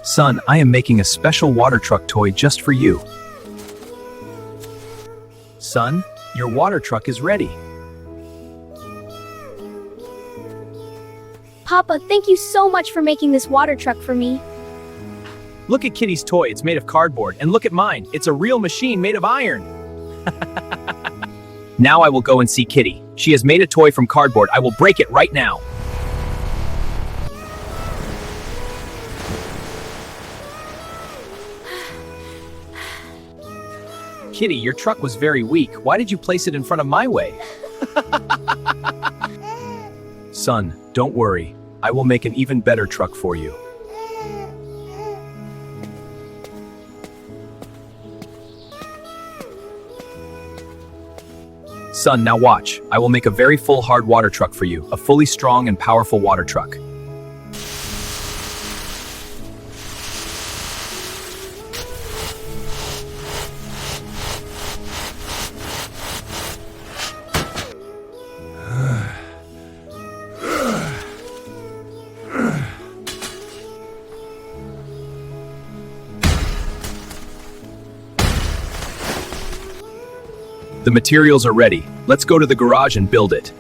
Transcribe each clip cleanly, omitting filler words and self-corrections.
Son, I am making a special water truck toy just for you. Son, your water truck is ready. Papa, thank you so much for making this water truck for me. Look at Kitty's toy, it's made of cardboard, and look at mine, it's a real machine made of iron. Now I will go and see Kitty. She has made a toy from cardboard, I will break it right now. Kitty, your truck was very weak. Why did you place it in front of my way? Son, don't worry. I will make an even better truck for you. Son, now watch. I will make a very full hard water truck for you. A fully strong and powerful water truck. The materials are ready. Let's go to the garage and build it.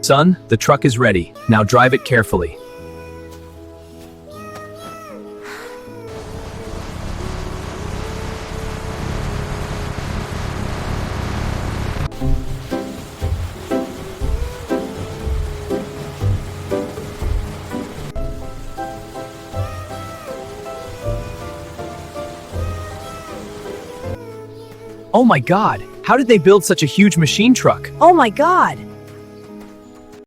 Son, the truck is ready. Now drive it carefully. Oh my God! How did they build such a huge machine truck? Oh my God!